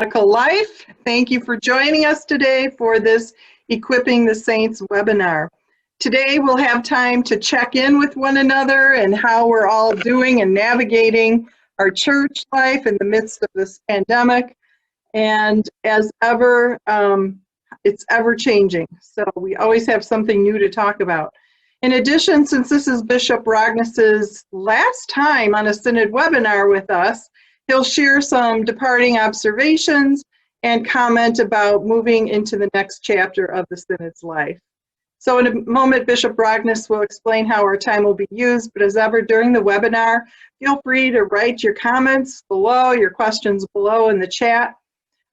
Radical Life. Thank you for joining us today for this Equipping the Saints webinar. Today we'll have time to check in with one another and how we're all doing and navigating our church life in the midst of this pandemic. And as ever, it's ever changing. So we always have something new to talk about. In addition, since this is Bishop Rogness's last time on a Synod webinar with us, he'll share some departing observations and comment about moving into the next chapter of the Synod's life. So in a moment, Bishop Rogness will explain how our time will be used, but as ever during the webinar, feel free to write your comments below, your questions below in the chat,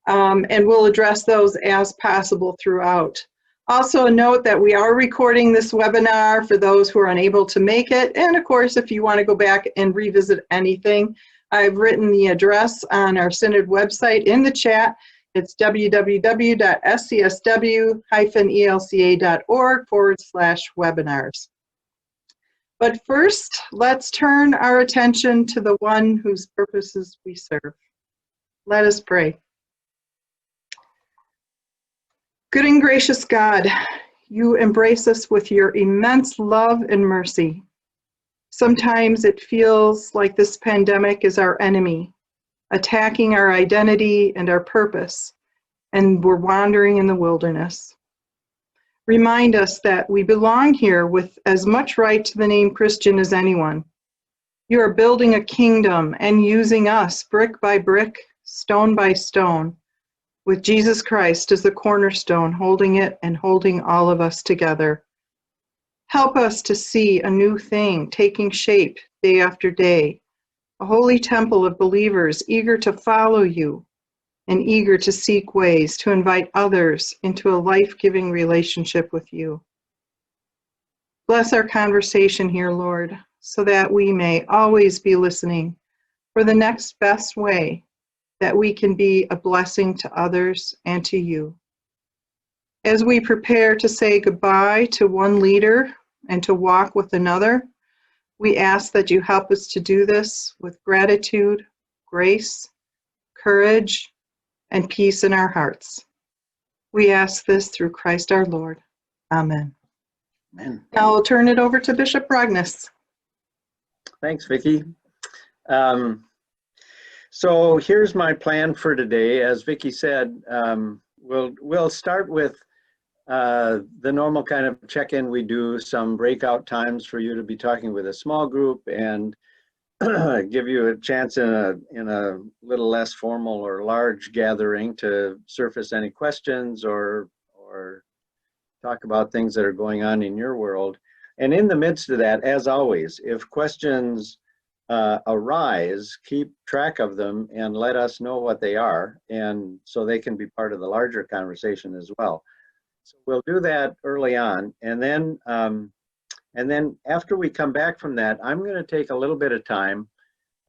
and we'll address those as possible throughout. Also note that we are recording this webinar for those who are unable to make it, and of course, if you want to go back and revisit anything, I've written the address on our Synod website in the chat. It's www.scsw-elca.org/webinars. But first, let's turn our attention to the one whose purposes we serve. Let us pray. Good and gracious God, you embrace us with your immense love and mercy. Sometimes it feels like this pandemic is our enemy, attacking our identity and our purpose, and we're wandering in the wilderness. Remind us that we belong here with as much right to the name Christian as anyone. You are building a kingdom and using us brick by brick, stone by stone, with Jesus Christ as the cornerstone, holding it and holding all of us together. Help us to see a new thing taking shape day after day, a holy temple of believers eager to follow you and eager to seek ways to invite others into a life-giving relationship with you. Bless our conversation here, Lord, so that we may always be listening for the next best way that we can be a blessing to others and to you. As we prepare to say goodbye to one leader and to walk with another, we ask that you help us to do this with gratitude, grace, courage, and peace in our hearts. We ask this through Christ our Lord. Amen. Amen. Now I'll turn it over to Bishop Rogness. Thanks, Vicki. So here's my plan for today. As Vicki said, we'll start with the normal kind of check-in we do, some breakout times for you to be talking with a small group and give you a chance in a little less formal or large gathering to surface any questions or talk about things that are going on in your world. And in the midst of that, as always, if questions arise, keep track of them and let us know what they are, and so they can be part of the larger conversation as well. So we'll do that early on, and then after we come back from that, I'm going to take a little bit of time,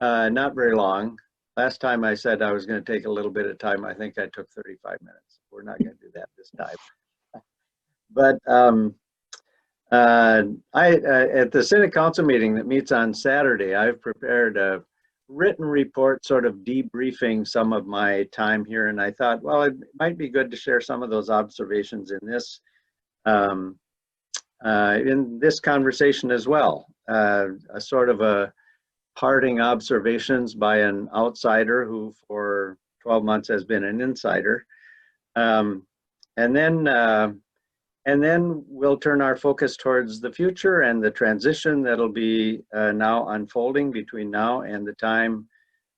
not very long. Last time I said I was going to take a little bit of time. I think I took 35 minutes. We're not going to do that this time. But at the Synod Council meeting that meets on Saturday, I've prepared a written report sort of debriefing some of my time here, and I thought, well, it might be good to share some of those observations in this conversation as well. A sort of a parting observations by an outsider who for 12 months has been an insider. And then we'll turn our focus towards the future and the transition that'll be now unfolding between now and the time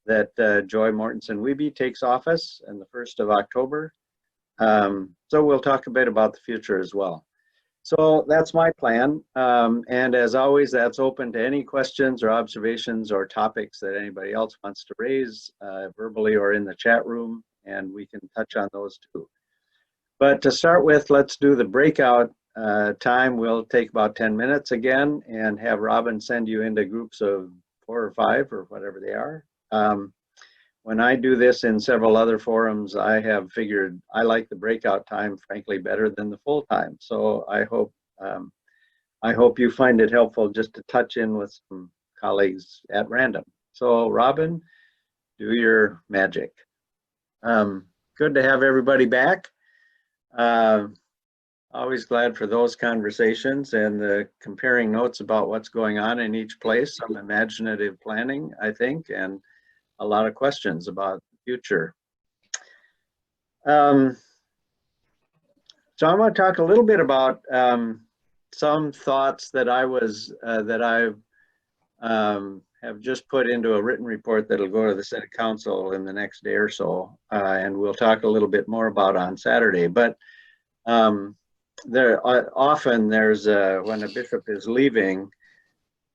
that Joy Mortensen-Wiebe takes office on the 1st of October. So we'll talk a bit about the future as well. So that's my plan. And as always, that's open to any questions or observations or topics that anybody else wants to raise verbally or in the chat room, and we can touch on those too. But to start with, let's do the breakout time. We'll take about 10 minutes again and have Robin send you into groups of 4 or 5 or whatever they are. When I do this in several other forums, I have figured I like the breakout time, frankly, better than the full time. So I hope you find it helpful just to touch in with some colleagues at random. So Robin, do your magic. Good to have everybody back. Always glad for those conversations and the comparing notes about what's going on in each place, some imaginative planning, I think, and a lot of questions about the future. So I want to talk a little bit about some thoughts that have just put into a written report that'll go to the Synod Council in the next day or so, and we'll talk a little bit more about on Saturday. But often there's when a bishop is leaving,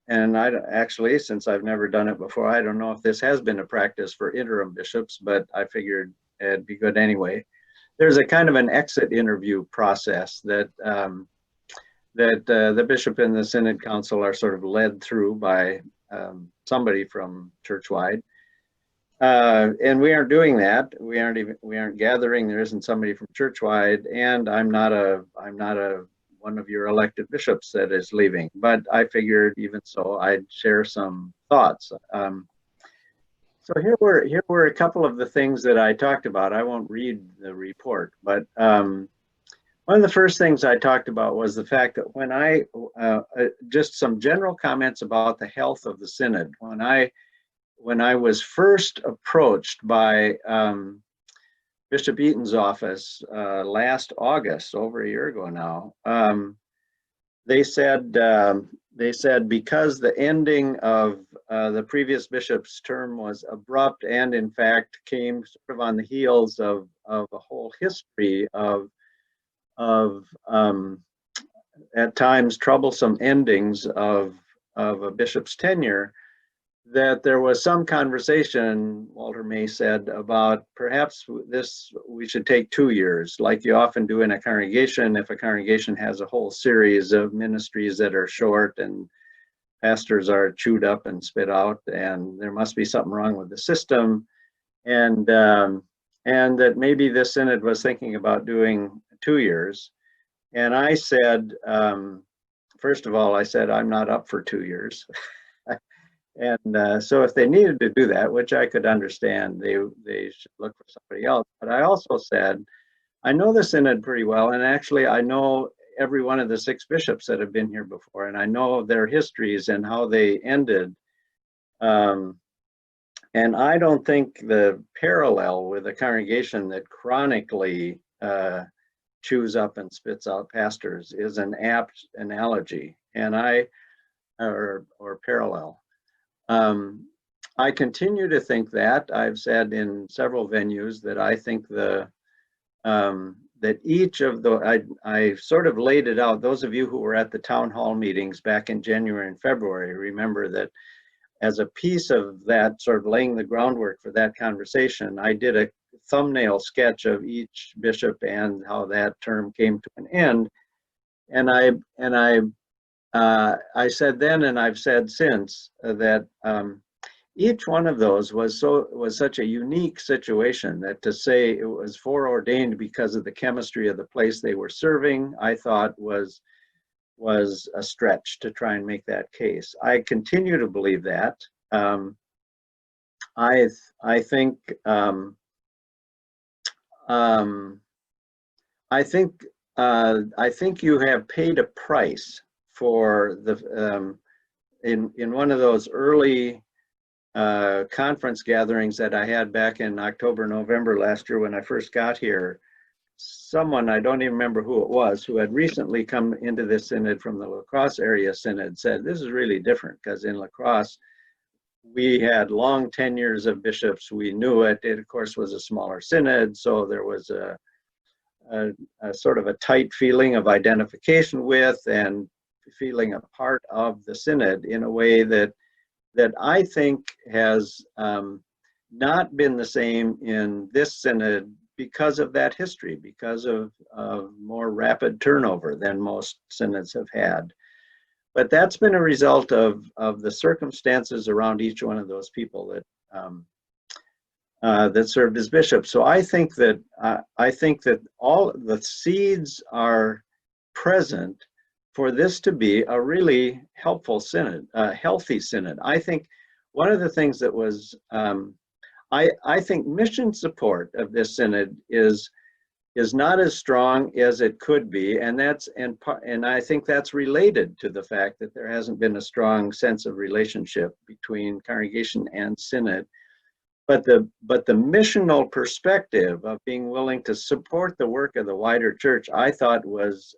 and actually, since I've never done it before, I don't know if this has been a practice for interim bishops, but I figured it'd be good anyway. There's a kind of an exit interview process that the bishop and the Synod Council are sort of led through by somebody from Churchwide, and we aren't doing that. We aren't gathering. There isn't somebody from Churchwide, and I'm not one of your elected bishops that is leaving. But I figured, even so, I'd share some thoughts. So here were a couple of the things that I talked about. I won't read the report, but one of the first things I talked about was the fact that when just some general comments about the health of the Synod. When I was first approached by Bishop Eaton's office last August, over a year ago now, they said because the ending of the previous bishop's term was abrupt and in fact came sort of on the heels of a whole history of at times troublesome endings of a bishop's tenure, that there was some conversation, Walter May said, about perhaps we should take 2 years, like you often do in a congregation. If a congregation has a whole series of ministries that are short and pastors are chewed up and spit out, and there must be something wrong with the system, and that maybe the Synod was thinking about doing 2 years. And I said, first of all, I said, I'm not up for 2 years. And so if they needed to do that, which I could understand, they should look for somebody else. But I also said, I know the Synod pretty well, and actually I know every one of the 6 bishops that have been here before, and I know their histories and how they ended. And I don't think the parallel with a congregation that chronically chews up and spits out pastors is an apt analogy, and or parallel. I continue to think that. I've said in several venues that I think that each of I sort of laid it out. Those of you who were at the town hall meetings back in January and February remember that as a piece of that, sort of laying the groundwork for that conversation, I did a thumbnail sketch of each bishop and how that term came to an end. And I said then, and I've said since, that each one of those was such a unique situation that to say it was foreordained because of the chemistry of the place they were serving, I thought was a stretch to try and make that case. I continue to believe that. I think you have paid a price for the in one of those early conference gatherings that I had back in October, November last year when I first got here. Someone, I don't even remember who it was, who had recently come into this synod from the La Crosse area synod, said this is really different because in La Crosse we had long tenures of bishops. We knew it. It of course was a smaller synod, so there was a sort of a tight feeling of identification with and feeling a part of the synod in a way that I think has not been the same in this synod because of that history, because of more rapid turnover than most synods have had. But that's been a result of the circumstances around each one of those people that served as bishops. So I think that all the seeds are present for this to be a really helpful synod, a healthy synod. I think one of the things that was, I think mission support of this synod is not as strong as it could be, and I think that's related to the fact that there hasn't been a strong sense of relationship between congregation and synod. But the missional perspective of being willing to support the work of the wider church, I thought was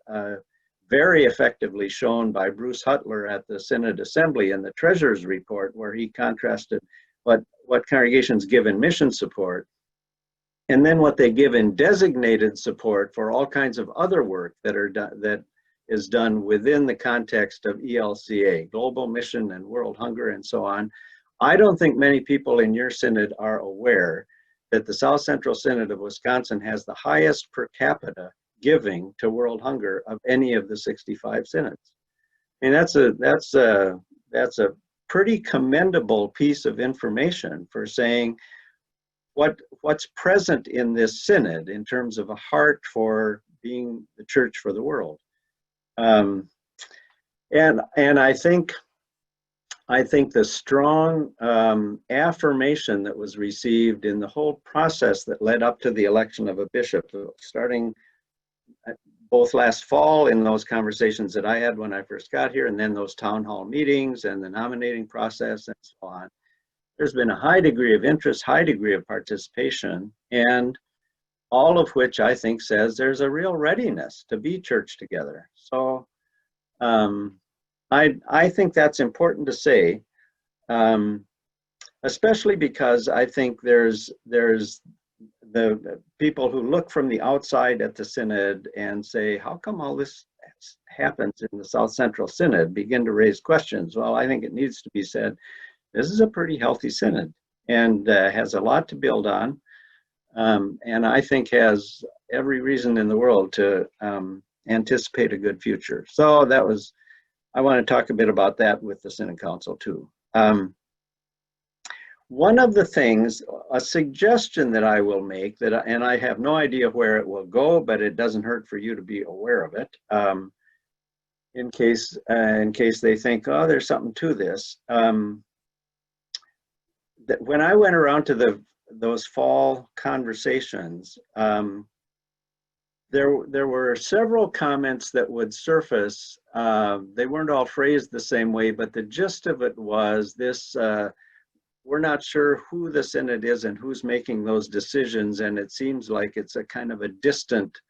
very effectively shown by Bruce Hutler at the Synod Assembly in the Treasurer's Report, where he contrasted what congregations give in mission support and then what they give in designated support for all kinds of other work that is done within the context of ELCA, global mission and world hunger and so on. I don't think many people in your synod are aware that the South Central Synod of Wisconsin has the highest per capita giving to world hunger of any of the 65 synods. And that's a pretty commendable piece of information for saying what's present in this synod in terms of a heart for being the church for the world. And I think the strong affirmation that was received in the whole process that led up to the election of a bishop, starting both last fall in those conversations that I had when I first got here, and then those town hall meetings and the nominating process and so on. There's been a high degree of interest, high degree of participation, and all of which I think says there's a real readiness to be church together. So I think that's important to say, especially because I think there's the people who look from the outside at the synod and say, how come all this happens in the South Central Synod, begin to raise questions. Well, I think it needs to be said, this is a pretty healthy synod and has a lot to build on, and I think has every reason in the world to anticipate a good future. So I want to talk a bit about that with the Synod Council too. One of the things, a suggestion that I will make, and I have no idea where it will go, but it doesn't hurt for you to be aware of it, in case they think, oh, there's something to this. That when I went around to those fall conversations, there were several comments that would surface. They weren't all phrased the same way, but the gist of it was this: we're not sure who the synod is and who's making those decisions, and it seems like it's a kind of a distant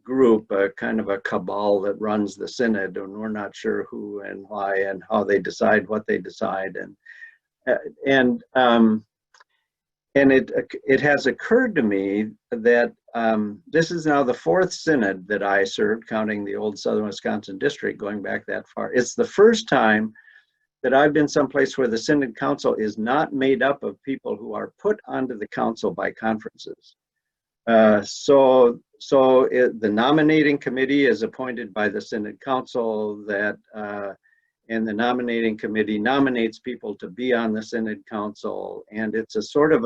group, a kind of a cabal that runs the synod, and we're not sure who and why and how they decide what they decide. And it has occurred to me that this is now the fourth synod that I served, counting the old Southern Wisconsin district going back that far. It's the first time that I've been someplace where the Synod Council is not made up of people who are put onto the council by conferences. So the nominating committee is appointed by the Synod Council, and the nominating committee nominates people to be on the Synod Council, and it's a sort of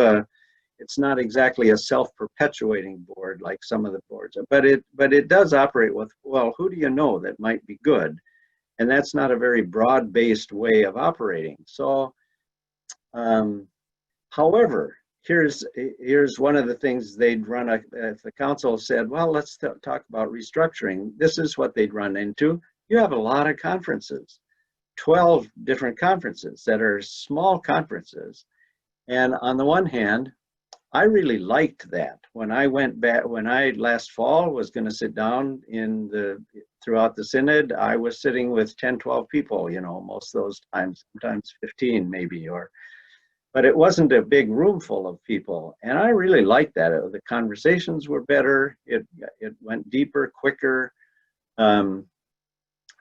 it's not exactly a self-perpetuating board like some of the boards, but it does operate with, well, who do you know that might be good? And that's not a very broad-based way of operating. So, however, here's one of the things they'd run, if the council said, well, let's talk about restructuring, this is what they'd run into. You have a lot of conferences, 12 different conferences that are small conferences. And on the one hand, I really liked that. When I went back, when I last fall was going to sit down throughout the synod, I was sitting with 10, 12 people, most of those times, sometimes 15 maybe, but it wasn't a big room full of people. And I really liked that. The conversations were better. It went deeper, quicker.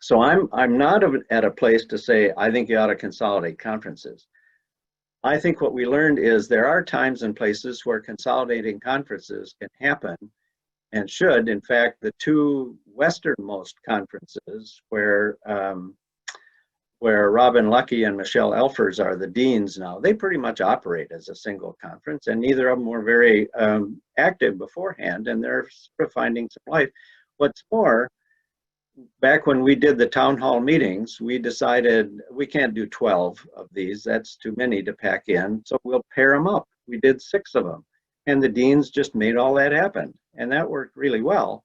So I'm not at a place to say, I think you ought to consolidate conferences. I think what we learned is there are times and places where consolidating conferences can happen and should. In fact, the two westernmost conferences where Robin Lucky and Michelle Elfers are the deans now, they pretty much operate as a single conference, and neither of them were very active beforehand, and they're sort of finding some life. What's more, back when we did the town hall meetings, we decided we can't do 12 of these. That's too many to pack in. So we'll pair them up. we did 6 of them. And the deans just made all that happen. And that worked really well.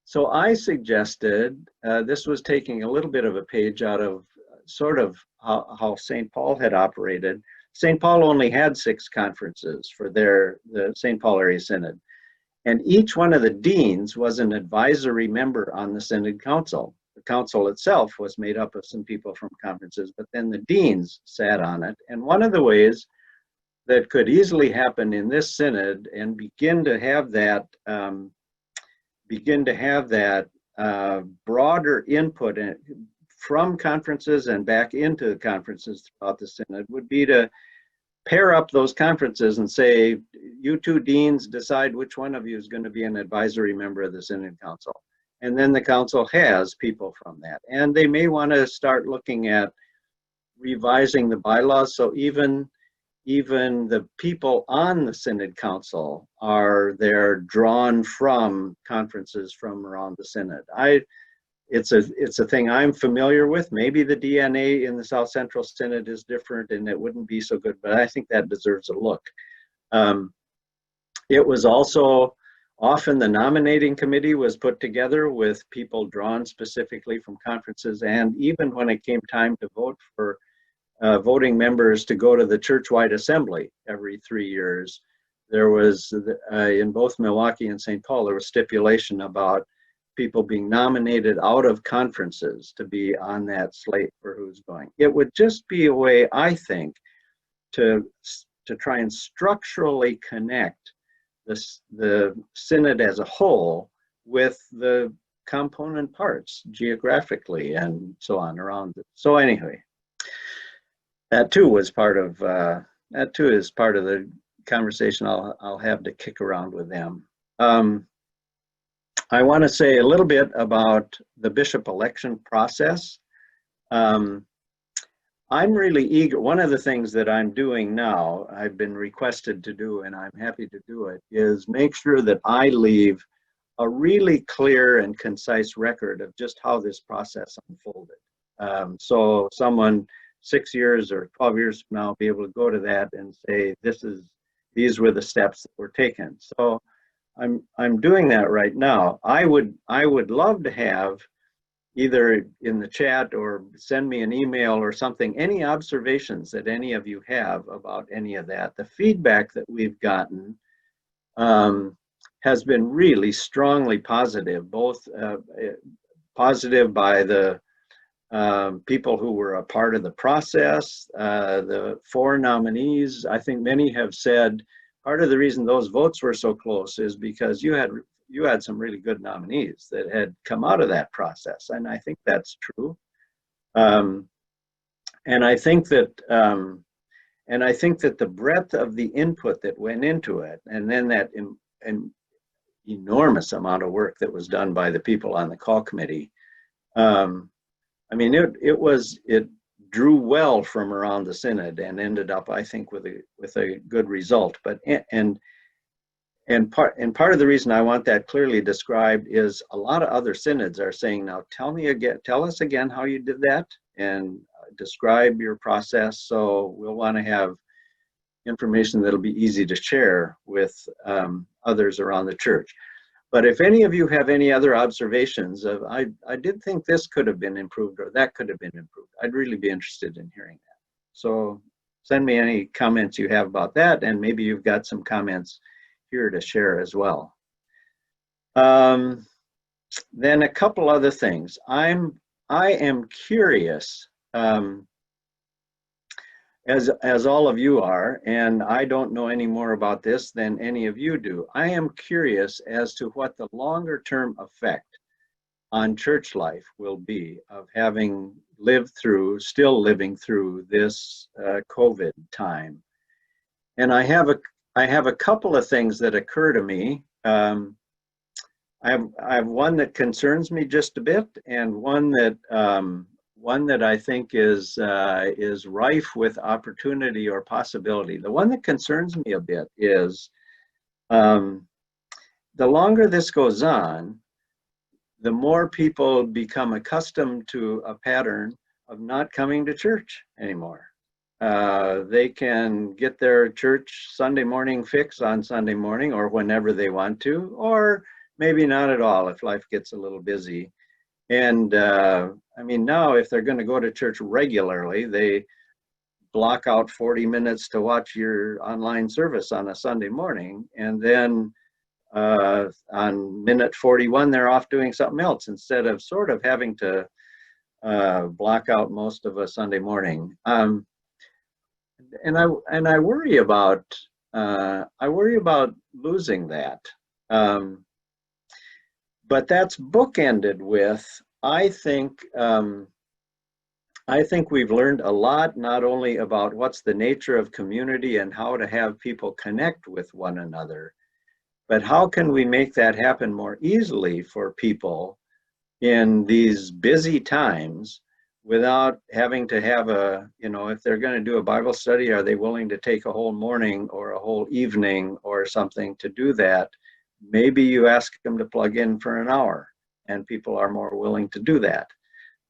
So I suggested, this was taking a little bit of a page out of sort of how St. Paul had operated. St. Paul only had 6 conferences for the St. Paul Area Synod. And each one of the deans was an advisory member on the Synod Council. The council itself was made up of some people from conferences, but then the deans sat on it. And one of the ways that could easily happen in this synod and begin to have that broader input from conferences and back into the conferences throughout the synod would be to pair up those conferences and say, you 2 deans decide which one of you is going to be an advisory member of the Synod Council. And then the council has people from that. And they may want to start looking at revising the bylaws, so even the people on the Synod Council they're drawn from conferences from around the Synod. It's a thing I'm familiar with. Maybe the DNA in the South Central Synod is different and it wouldn't be so good, but I think that deserves a look. It was also often the nominating committee was put together with people drawn specifically from conferences, and even when it came time to vote for voting members to go to the church-wide assembly every 3 years, there was, in both Milwaukee and St. Paul, there was stipulation about people being nominated out of conferences to be on that slate for who's going. It would just be a way, I think, to try and structurally connect the synod as a whole with the component parts geographically and so on around it. So anyway, that too was part of is part of the conversation I'll have to kick around with them. I want to say a little bit about the bishop election process. I'm really eager. One of the things that I'm doing now, I've been requested to do, and I'm happy to do it, is make sure that I leave a really clear and concise record of just how this process unfolded. So someone 6 years or 12 years from now will be able to go to that and say, these were the steps that were taken. So I'm doing that right now. I would love to have, either in the chat or send me an email or something, any observations that any of you have about any of that. The feedback that we've gotten has been really strongly positive, both positive by the people who were a part of the process, the 4 nominees. I think many have said part of the reason those votes were so close is because you had some really good nominees that had come out of that process, and I think that's true. And I think that the breadth of the input that went into it, and then that an enormous amount of work that was done by the people on the call committee. I mean, it drew well from around the synod and ended up, I think, with a good result. But part of the reason I want that clearly described is a lot of other synods are saying, now tell us again how you did that and describe your process. So we'll want to have information that'll be easy to share with others around the church. But if any of you have any other observations of, I did think this could have been improved or that could have been improved, I'd really be interested in hearing that. So send me any comments you have about that, and maybe you've got some comments here to share as well. Then a couple other things. I am curious, as all of you are, and I don't know any more about this than any of you do. I am curious as to what the longer term effect on church life will be of having still living through this COVID time. And I have a couple of things that occur to me. I have one that concerns me just a bit, and one that I think is rife with opportunity or possibility. The one that concerns me a bit is the longer this goes on, the more people become accustomed to a pattern of not coming to church anymore. They can get their church Sunday morning fix on Sunday morning or whenever they want to, or maybe not at all if life gets a little busy. And I mean, now if they're going to go to church regularly, they block out 40 minutes to watch your online service on a Sunday morning. And then on minute 41, they're off doing something else instead of sort of having to block out most of a Sunday morning. And I worry about losing that. But that's bookended with, I think we've learned a lot, not only about what's the nature of community and how to have people connect with one another, but how can we make that happen more easily for people in these busy times without having to have if they're going to do a Bible study, are they willing to take a whole morning or a whole evening or something to do that? Maybe you ask them to plug in for an hour, and people are more willing to do that.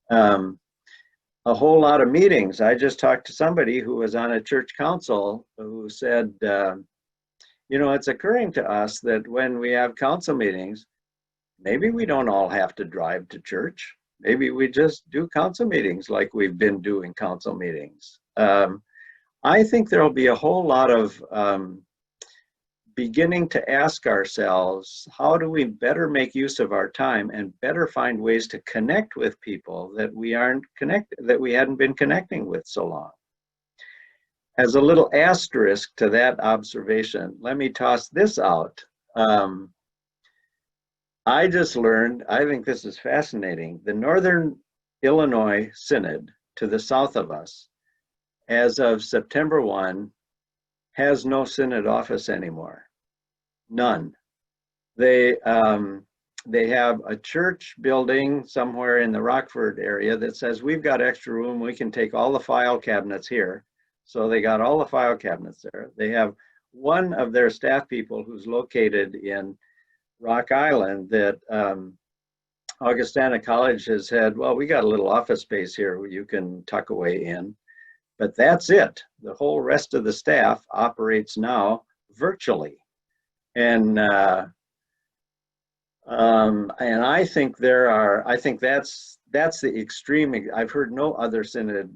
A whole lot of meetings. I just talked to somebody who was on a church council who said, it's occurring to us that when we have council meetings, maybe we don't all have to drive to church. Maybe we just do council meetings like we've been doing council meetings. I think there'll be a whole lot of beginning to ask ourselves, how do we better make use of our time and better find ways to connect with people that we hadn't been connecting with so long? As a little asterisk to that observation, let me toss this out. I just learned, I think this is fascinating, the Northern Illinois Synod to the south of us, as of September 1, has no synod office anymore. None. They have a church building somewhere in the Rockford area that says, we've got extra room, we can take all the file cabinets here. So they got all the file cabinets there. They have one of their staff people who's located in Rock Island that Augustana College has said, well, we got a little office space here where you can tuck away in. But that's it. The whole rest of the staff operates now virtually. And I think that's the extreme. I've heard no other synod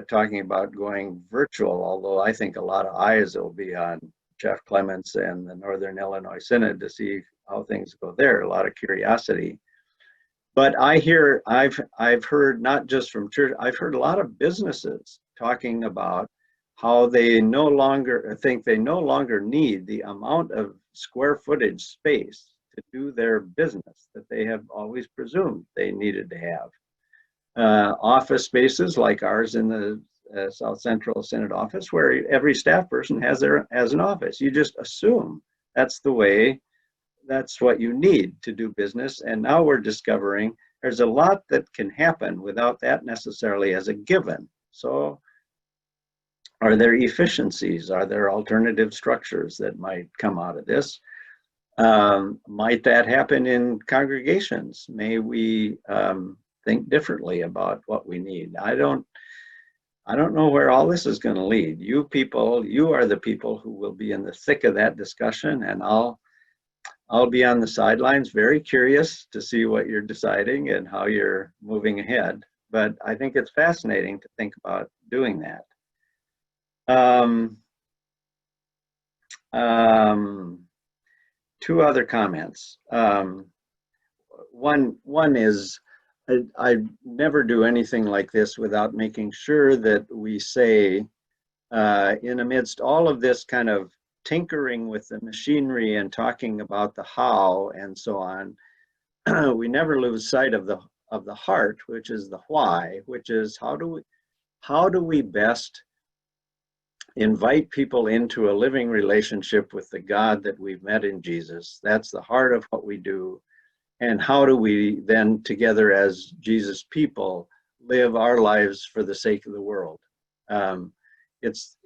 talking about going virtual, although I think a lot of eyes will be on Jeff Clements and the Northern Illinois Synod to see how things go there, a lot of curiosity. But I've heard not just from church, I've heard a lot of businesses talking about how they no longer need the amount of square footage space to do their business that they have always presumed they needed to have. Office spaces like ours in the South Central Synod office, where every staff person has an office. You just assume that's what you need to do business. And now we're discovering there's a lot that can happen without that necessarily as a given. So are there efficiencies? Are there alternative structures that might come out of this? Might that happen in congregations? May we think differently about what we need? I don't know where all this is going to lead. You are the people who will be in the thick of that discussion, and I'll be on the sidelines, very curious to see what you're deciding and how you're moving ahead. But I think it's fascinating to think about doing that. Two other comments. One is, I never do anything like this without making sure that we say, in amidst all of this kind of tinkering with the machinery and talking about the how and so on, we never lose sight of the heart, which is the why, which is how do we best invite people into a living relationship with the God that we've met in Jesus. That's the heart of what we do. And how do we then together as Jesus people live our lives for the sake of the world? It's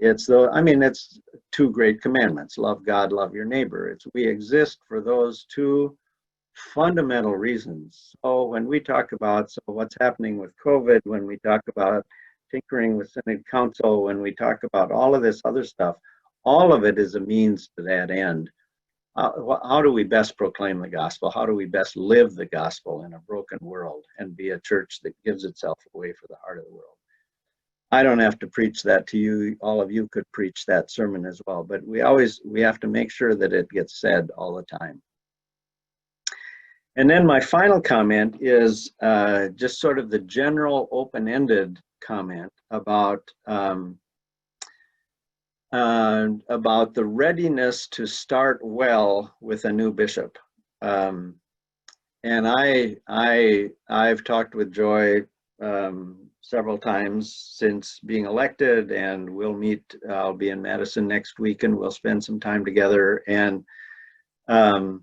two great commandments: love God, love your neighbor. We exist for those two fundamental reasons. So when we talk about what's happening with COVID, when we talk about tinkering with Synod Council, when we talk about all of this other stuff, all of it is a means to that end. How do we best proclaim the gospel? How do we best live the gospel in a broken world and be a church that gives itself away for the heart of the world? I don't have to preach that to you. All of you could preach that sermon as well, but we have to make sure that it gets said all the time. And then my final comment is just sort of the general open-ended comment about the readiness to start well with a new bishop. And I've talked with Joy several times since being elected, and we'll meet. I'll be in Madison next week, and we'll spend some time together. And I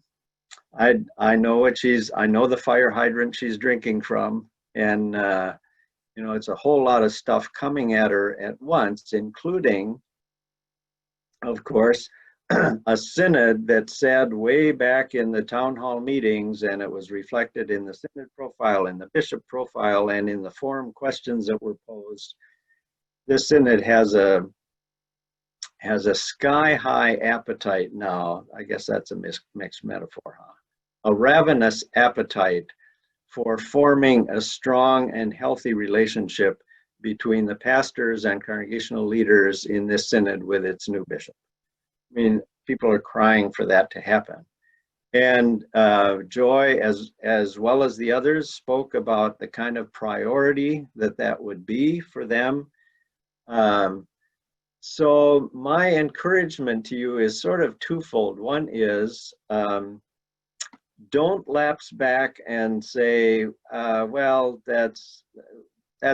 know I know the fire hydrant she's drinking from, and you know, it's a whole lot of stuff coming at her at once, including, of course, a synod that said way back in the town hall meetings, and it was reflected in the synod profile, in the bishop profile, and in the forum questions that were posed. This synod has a sky-high appetite now. I guess that's a mixed metaphor, huh? A ravenous appetite for forming a strong and healthy relationship between the pastors and congregational leaders in this synod with its new bishop. I mean, people are crying for that to happen. And Joy, as well as the others, spoke about the kind of priority that would be for them. So my encouragement to you is sort of twofold. One is, don't lapse back and say, well, that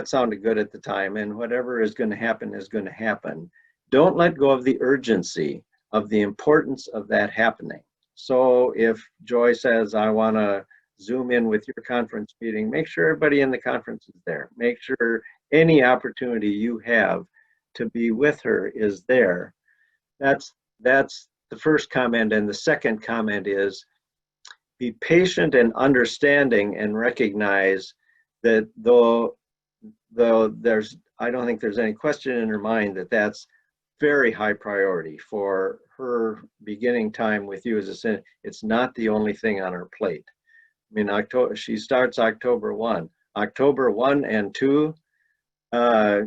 sounded good at the time, and whatever is going to happen is going to happen. Don't let go of the urgency of the importance of that happening. So if Joy says, I want to Zoom in with your conference meeting, make sure everybody in the conference is there. Make sure any opportunity you have to be with her is there. That's the first comment. And the second comment is, be patient and understanding, and recognize that though I don't think there's any question in her mind that that's very high priority for her beginning time with you as a synod. It's not the only thing on her plate. I mean, she starts October 1. October 1 and 2,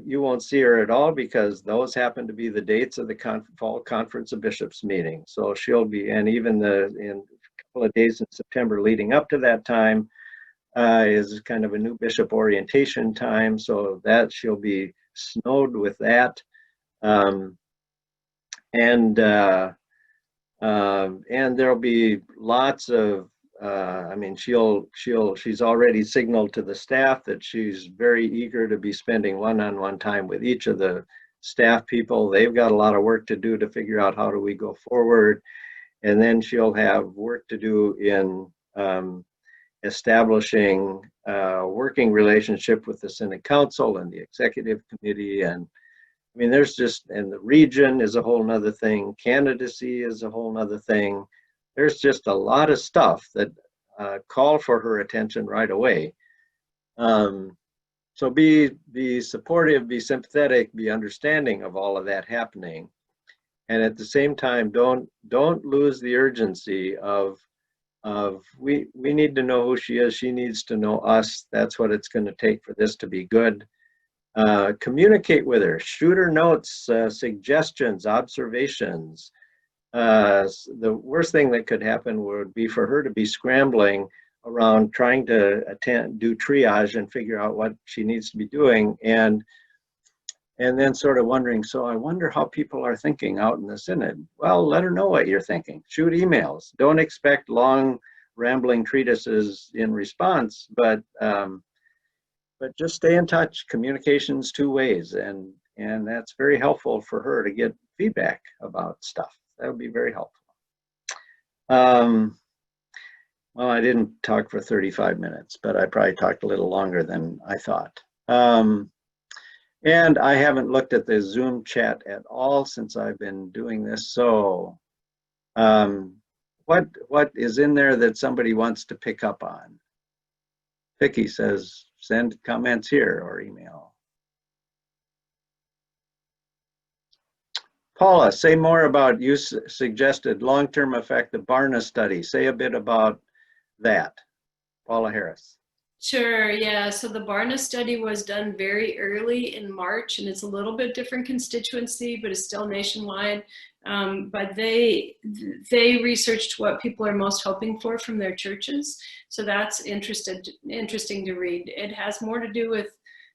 you won't see her at all, because those happen to be the dates of the Fall Conference of Bishops meeting. So she'll be, and even in a couple of days in September leading up to that time is kind of a new bishop orientation time. So that she'll be snowed with that. And there'll be lots of, I mean, she's already signaled to the staff that she's very eager to be spending one-on-one time with each of the staff people. They've got a lot of work to do to figure out how do we go forward. And then she'll have work to do in establishing a working relationship with the Synod Council and the Executive Committee. And I mean, and the region is a whole nother thing. Candidacy is a whole nother thing. There's just a lot of stuff that call for her attention right away. So be supportive, be sympathetic, be understanding of all of that happening. And at the same time, don't lose the urgency of we need to know who she is. She needs to know us. That's what it's going to take for this to be good. Communicate with her, shoot her notes, suggestions, observations. The worst thing that could happen would be for her to be scrambling around trying to do triage and figure out what she needs to be doing, and then sort of wondering, so I wonder how people are thinking out in the synod. Well, let her know what you're thinking. Shoot emails. Don't expect long rambling treatises in response, but just stay in touch. Communication's two ways, and that's very helpful for her to get feedback about stuff. That would be very helpful. Well, I didn't talk for 35 minutes, but I probably talked a little longer than I thought. And I haven't looked at the Zoom chat at all since I've been doing this. So what is in there that somebody wants to pick up on? Vicky says, send comments here or email. Paula, say more about, you suggested long-term effect, the Barna study. Say a bit about that. Paula Harris. Sure, yeah. So the Barna study was done very early in March, and it's a little bit different constituency, but it's still nationwide. But they researched what people are most hoping for from their churches. So that's interesting to read. It has more to do with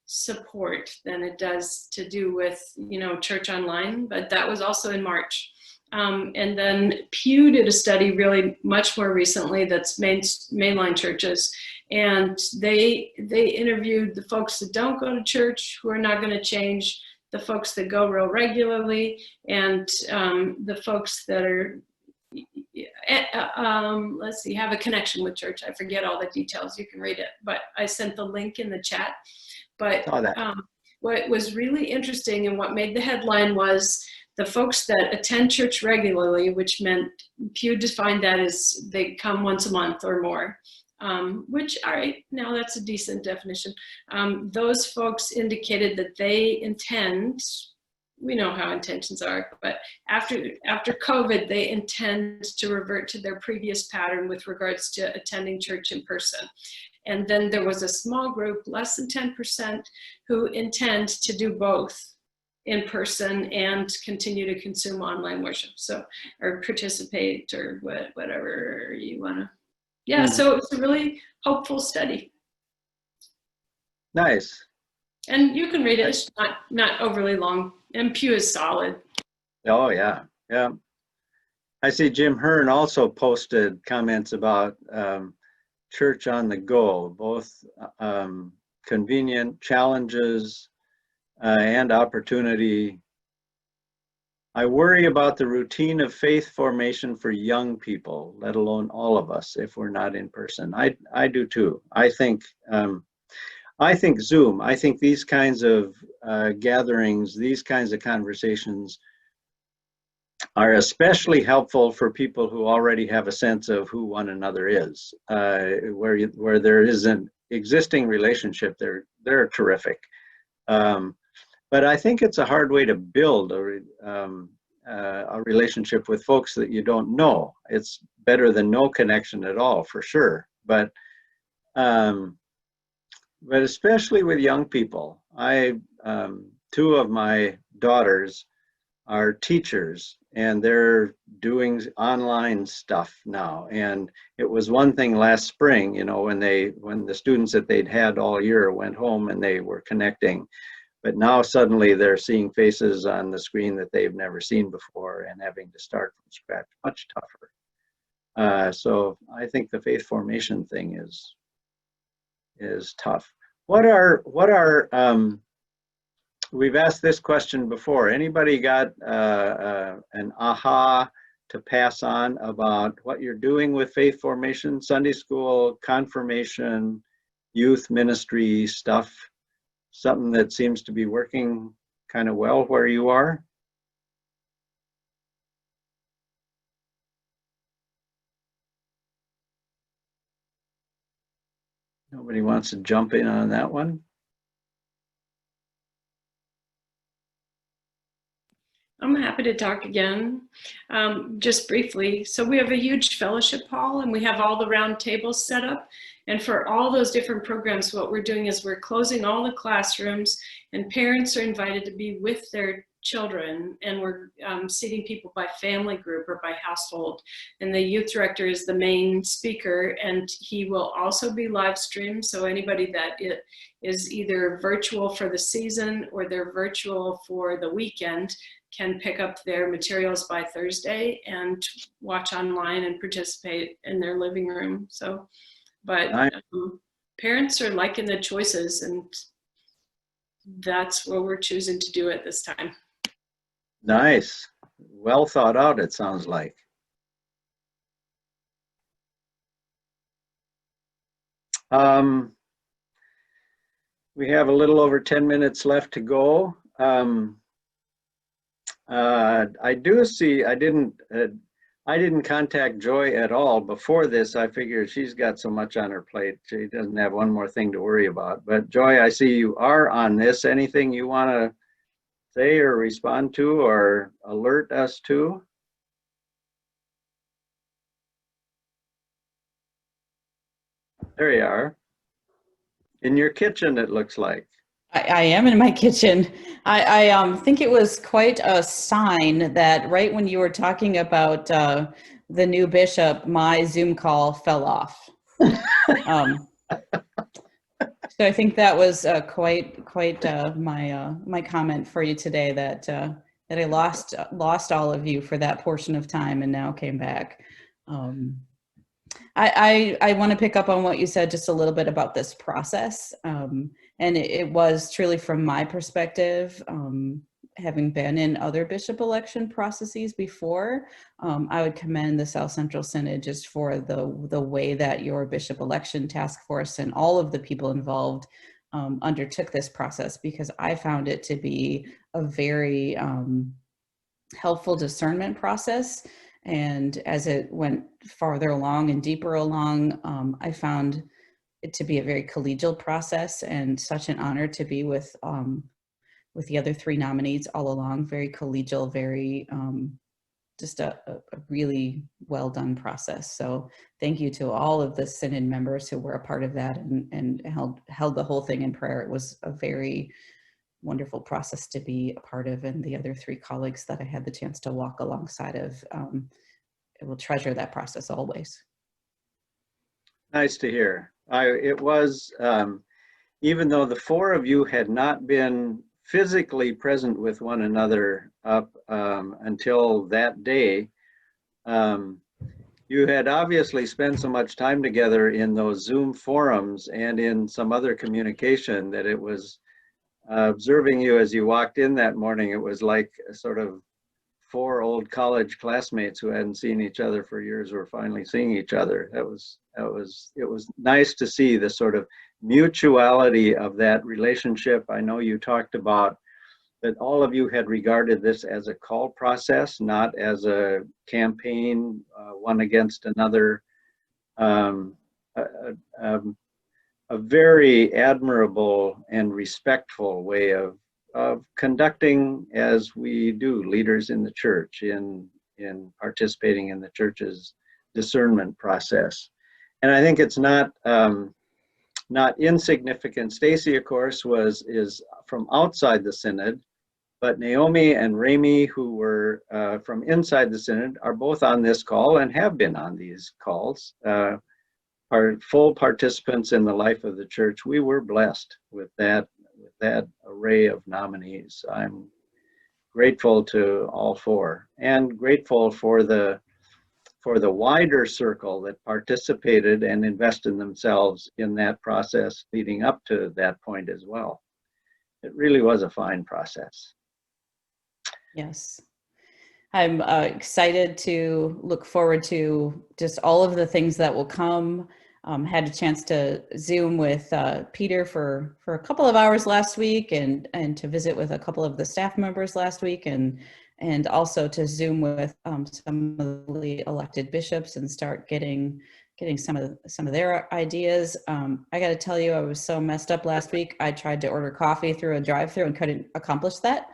support than it does to do with, you know, church online, but that was also in March. And then Pew did a study really much more recently that's mainline churches. And they interviewed the folks that don't go to church, who are not going to change, the folks that go real regularly, and the folks that are, let's see, have a connection with church. I forget all the details. You can read it, but I sent the link in the chat. But what was really interesting and what made the headline was the folks that attend church regularly, which meant Pew defined that as they come once a month or more. Which, all right, now that's a decent definition. Those folks indicated that they intend, we know how intentions are, but after COVID, they intend to revert to their previous pattern with regards to attending church in person. And then there was a small group, less than 10%, who intend to do both in person and continue to consume online worship, so, or participate, or whatever you want to. Yeah, so it's a really hopeful study. Nice. And you can read it. It's not overly long. And Pew is solid. Oh, yeah. Yeah. I see Jim Hearn also posted comments about church on the go, both convenient challenges and opportunity. I worry about the routine of faith formation for young people, let alone all of us, if we're not in person. I do too. I think Zoom, I think these kinds of gatherings, these kinds of conversations are especially helpful for people who already have a sense of who one another is, where there is an existing relationship. They're terrific. But I think it's a hard way to build a relationship with folks that you don't know. It's better than no connection at all, for sure. But especially with young people, two of my daughters are teachers, and they're doing online stuff now. And it was one thing last spring, you know, when the students that they'd had all year went home and they were connecting. But now suddenly they're seeing faces on the screen that they've never seen before and having to start from scratch, much tougher. So I think the faith formation thing is tough. We've asked this question before. Anybody got an aha to pass on about what you're doing with faith formation, Sunday school, confirmation, youth ministry stuff? Something that seems to be working kind of well where you are? Nobody wants to jump in on that one? I'm happy to talk again, just briefly. So we have a huge fellowship hall, and we have all the round tables set up. And for all those different programs, what we're doing is we're closing all the classrooms, and parents are invited to be with their children, and we're seating people by family group or by household. And the youth director is the main speaker, and he will also be live streamed. So anybody that is either virtual for the season or they're virtual for the weekend can pick up their materials by Thursday and watch online and participate in their living room. So, but parents are liking the choices, and that's what we're choosing to do at this time. Nice. Well thought out, it sounds like. We have a little over 10 minutes left to go. I do see, I didn't contact Joy at all before this. I figured she's got so much on her plate. She doesn't have one more thing to worry about. But Joy, I see you are on this. Anything you want to say or respond to or alert us to? There you are. In your kitchen, it looks like. I am in my kitchen. I think it was quite a sign that right when you were talking about the new bishop, my Zoom call fell off. So I think that was quite my comment for you today, that I lost all of you for that portion of time and now came back. I want to pick up on what you said just a little bit about this process. And it was truly from my perspective, having been in other bishop election processes before, I would commend the South Central Synod just for the way that your bishop election task force and all of the people involved undertook this process, because I found it to be a very helpful discernment process. And as it went farther along and deeper along, I found it to be a very collegial process, and such an honor to be with the other three nominees all along. Very collegial, very just a really well done process. So thank you to all of the Synod members who were a part of that and held the whole thing in prayer. It was a very wonderful process to be a part of, and the other three colleagues that I had the chance to walk alongside of, I will treasure that process always. Nice to hear. It was, even though the four of you had not been physically present with one another up until that day, you had obviously spent so much time together in those Zoom forums and in some other communication that it was, observing you as you walked in that morning, it was like a sort of four old college classmates who hadn't seen each other for years were finally seeing each other. It was nice to see the sort of mutuality of that relationship. I know you talked about that all of you had regarded this as a call process, not as a campaign, one against another. A very admirable and respectful way of conducting, as we do, leaders in the church, in participating in the church's discernment process. And I think it's not insignificant. Stacy, of course, is from outside the Synod, but Naomi and Rami, who were from inside the Synod, are both on this call and have been on these calls. Are full participants in the life of the church. We were blessed with that array of nominees. I'm grateful to all four, and grateful for the wider circle that participated and invested themselves in that process leading up to that point as well. It really was a fine process. Yes. I'm excited to look forward to just all of the things that will come. Had a chance to Zoom with Peter for a couple of hours last week, and to visit with a couple of the staff members last week, and also to Zoom with some of the elected bishops and start getting some of their ideas. I got to tell you, I was so messed up last week. I tried to order coffee through a drive-through and couldn't accomplish that.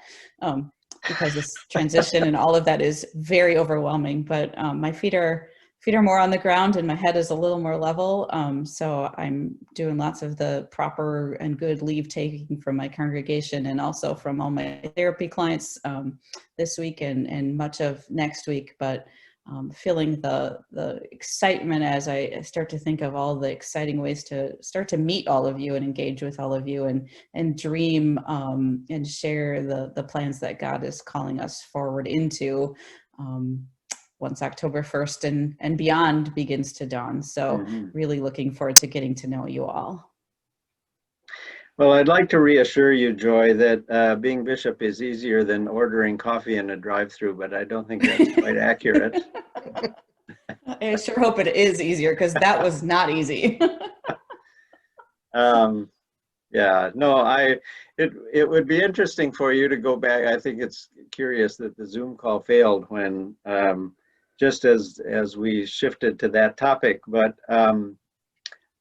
Because this transition and all of that is very overwhelming, but my feet are more on the ground and my head is a little more level. So I'm doing lots of the proper and good leave taking from my congregation and also from all my therapy clients this week and much of next week. But feeling the excitement as I start to think of all the exciting ways to start to meet all of you and engage with all of you and dream and share the plans that God is calling us forward into once October 1st and beyond begins to dawn. So really looking forward to getting to know you all. Well, I'd like to reassure you, Joy, that being bishop is easier than ordering coffee in a drive-through, but I don't think that's quite accurate. I sure hope it is easier, because that was not easy. Yeah, no, it would be interesting for you to go back. I think it's curious that the Zoom call failed when just as we shifted to that topic, but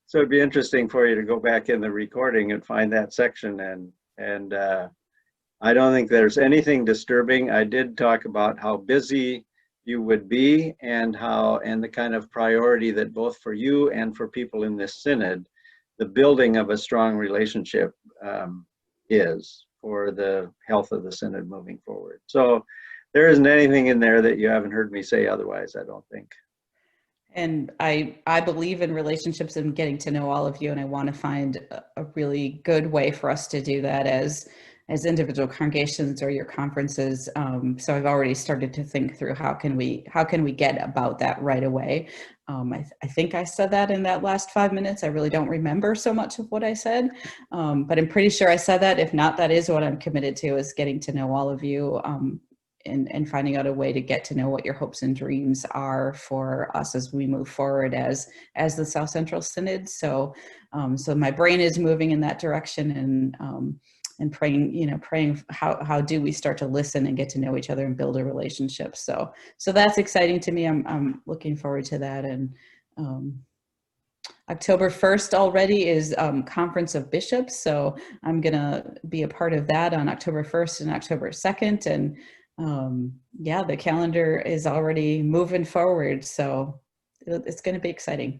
so it'd be interesting for you to go back in the recording and find that section and I don't think there's anything disturbing. I did talk about how busy you would be and the kind of priority that both for you and for people in this synod, the building of a strong relationship is for the health of the synod moving forward. So there isn't anything in there that you haven't heard me say otherwise, I don't think. And I believe in relationships and getting to know all of you, and I want to find a really good way for us to do that as individual congregations or your conferences. So I've already started to think through how can we get about that right away. I think I said that in that last 5 minutes. I really don't remember so much of what I said, but I'm pretty sure I said that. If not, that is what I'm committed to, is getting to know all of you. And finding out a way to get to know what your hopes and dreams are for us as we move forward as the South Central Synod. So my brain is moving in that direction, and praying how do we start to listen and get to know each other and build a relationship. So that's exciting to me. I'm looking forward to that. And October 1st already is Conference of Bishops. So I'm gonna be a part of that on October 1st and October 2nd. And yeah, the calendar is already moving forward, so it's going to be exciting.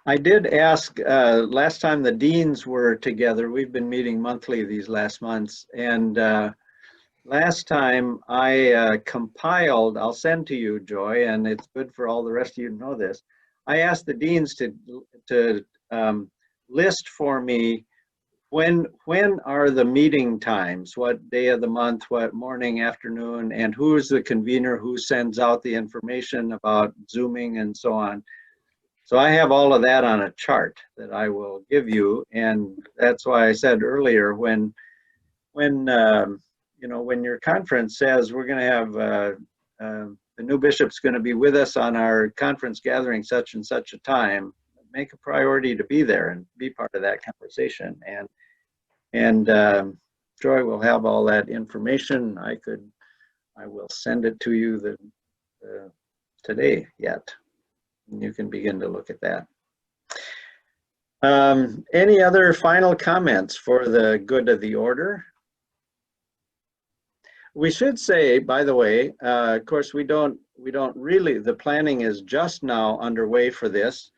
I did ask last time the deans were together. We've been meeting monthly these last months, and last time I compiled, I'll send to you, Joy, and it's good for all the rest of you to know this. I asked the deans to list for me when are the meeting times, what day of the month, what morning, afternoon, and who's the convener, who sends out the information about Zooming and so on. So I have all of that on a chart that I will give you, and that's why I said earlier, when your conference says we're going to have the new bishop's going to be with us on our conference gathering such and such a time, make a priority to be there and be part of that conversation. And Joy will have all that information. I will send it to you today yet. And you can begin to look at that. Any other final comments for the good of the order? We should say, by the way, of course, we don't really, the planning is just now underway for this.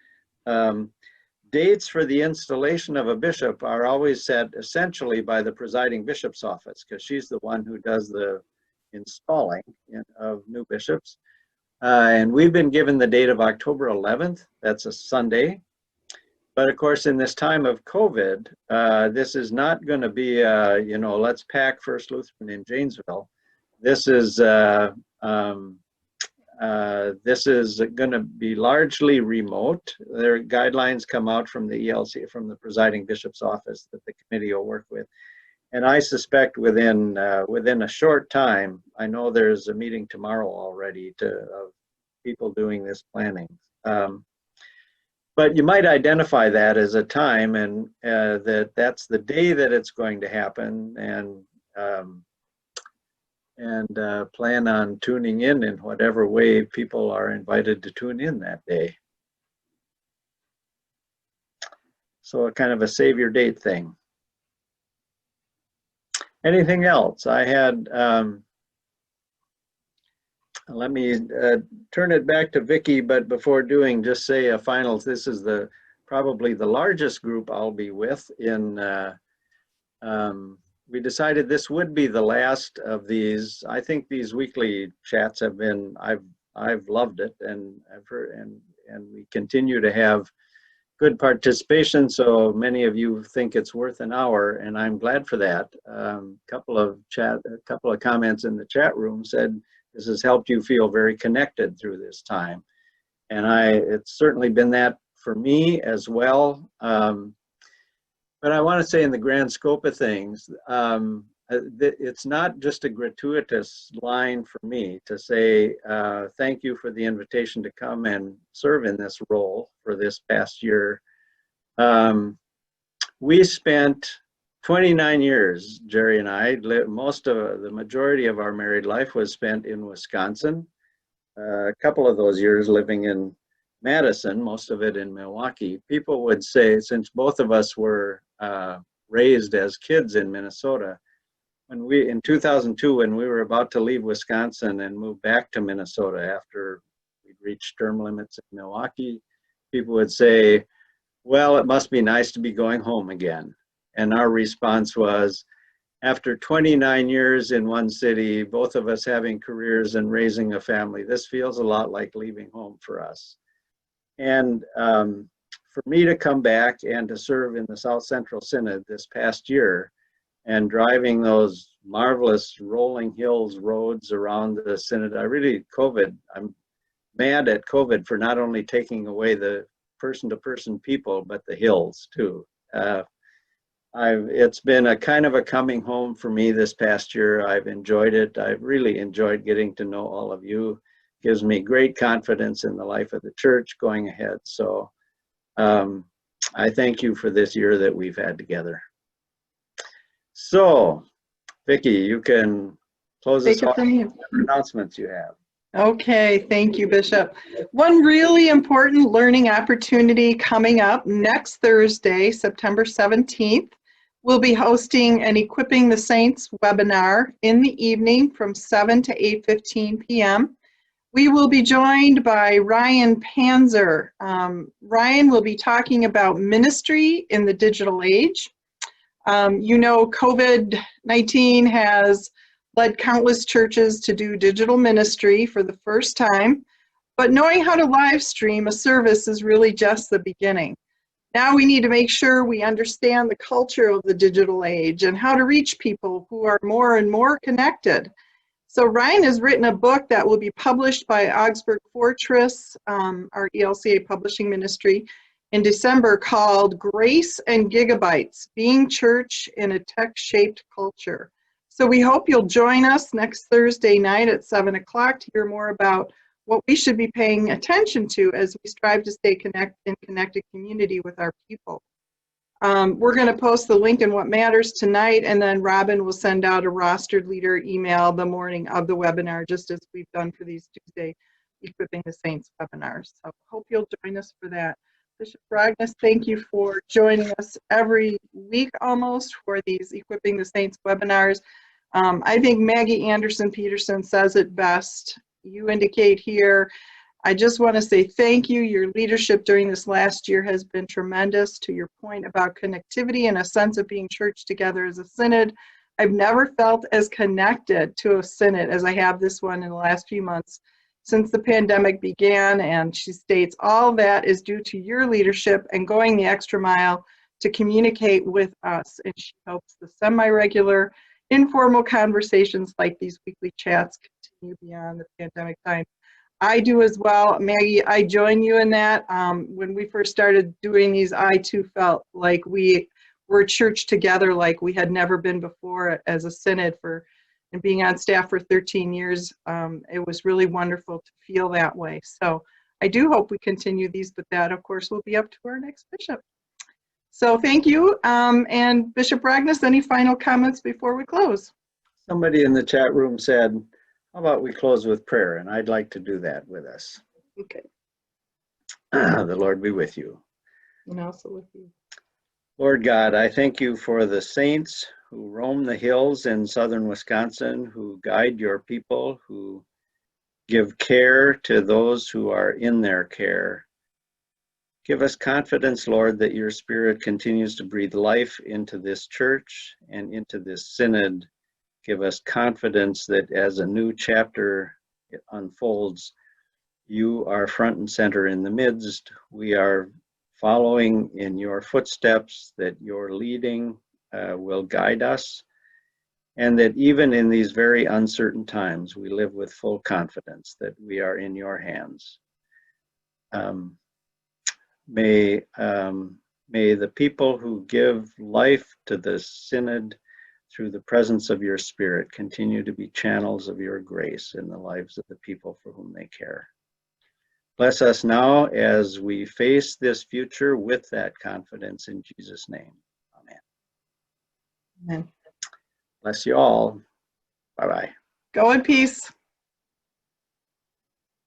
Dates for the installation of a bishop are always set essentially by the presiding bishop's office, because she's the one who does the installing of new bishops. And we've been given the date of October 11th. That's a Sunday. But of course, in this time of COVID, this is not going to be, let's pack First Lutheran in Janesville. This is going to be largely remote. Their guidelines come out from the ELCA, from the presiding bishop's office, that the committee will work with. And I suspect within a short time, I know there's a meeting tomorrow already of people doing this planning. But you might identify that as a time, and that's the day that it's going to happen, and plan on tuning in whatever way people are invited to tune in that day. So a kind of a save your date thing. Anything else? I had, let me turn it back to Vicki, but before doing, just say a final, this is probably the largest group I'll be with we decided this would be the last of these. I think these weekly chats have been, I've loved it, and I've heard, and we continue to have good participation. So many of you think it's worth an hour, and I'm glad for that. A couple of comments in the chat room said this has helped you feel very connected through this time, and it's certainly been that for me as well. But I want to say, in the grand scope of things, it's not just a gratuitous line for me to say thank you for the invitation to come and serve in this role for this past year. We spent 29 years, Jerry and I, the majority of our married life was spent in Wisconsin. A couple of those years living in Madison, most of it in Milwaukee. People would say, since both of us were raised as kids in Minnesota, in 2002, when we were about to leave Wisconsin and move back to Minnesota after we'd reached term limits in Milwaukee, people would say, well, it must be nice to be going home again. And our response was, after 29 years in one city, both of us having careers and raising a family, this feels a lot like leaving home for us. And for me to come back and to serve in the South Central Synod this past year and driving those marvelous rolling hills roads around the Synod, I'm mad at COVID for not only taking away the person-to-person people, but the hills too. It's been a kind of a coming home for me this past year. I've enjoyed it. I've really enjoyed getting to know all of you. Gives me great confidence in the life of the church going ahead. So I thank you for this year that we've had together. So, Vicki, you can close us off with whatever announcements you have. Okay, thank you, Bishop. One really important learning opportunity coming up next Thursday, September 17th. We'll be hosting an Equipping the Saints webinar in the evening from 7 to 8:15 p.m. We will be joined by Ryan Panzer. Ryan will be talking about ministry in the digital age. You know, COVID-19 has led countless churches to do digital ministry for the first time, but knowing how to live stream a service is really just the beginning. Now we need to make sure we understand the culture of the digital age and how to reach people who are more and more connected. So Ryan has written a book that will be published by Augsburg Fortress, our ELCA publishing ministry, in December, called Grace and Gigabytes, Being Church in a Tech-Shaped Culture. So we hope you'll join us next Thursday night at 7 o'clock to hear more about what we should be paying attention to as we strive to stay in connected community with our people. We're going to post the link in What Matters tonight, and then Robin will send out a rostered leader email the morning of the webinar, just as we've done for these Tuesday Equipping the Saints webinars. So hope you'll join us for that. Bishop Rogness, thank you for joining us every week almost for these Equipping the Saints webinars. I think Maggie Anderson Peterson says it best. You indicate here, I just want to say thank you. Your leadership during this last year has been tremendous. To your point about connectivity and a sense of being church together as a synod, I've never felt as connected to a synod as I have this one in the last few months since the pandemic began. And she states all that is due to your leadership and going the extra mile to communicate with us. And she hopes the semi-regular informal conversations like these weekly chats continue beyond the pandemic time. I do as well. Maggie, I join you in that. When we first started doing these, I too felt like we were church together like we had never been before as a synod and being on staff for 13 years. It was really wonderful to feel that way. So I do hope we continue these, but that of course will be up to our next bishop. So thank you. And Bishop Rogness, any final comments before we close? Somebody in the chat room said, how about we close with prayer? And I'd like to do that with us. Okay. The Lord be with you. And also with you. Lord God, I thank you for the saints who roam the hills in southern Wisconsin, who guide your people, who give care to those who are in their care. Give us confidence, Lord, that your Spirit continues to breathe life into this church and into this synod. Give us confidence that as a new chapter unfolds, you are front and center in the midst. We are following in your footsteps, that your leading will guide us, and that even in these very uncertain times, we live with full confidence that we are in your hands. May the people who give life to the synod through the presence of your Spirit continue to be channels of your grace in the lives of the people for whom they care. Bless us now as we face this future with that confidence in Jesus' name. Amen. Amen. Bless you all. Bye-bye. Go in peace.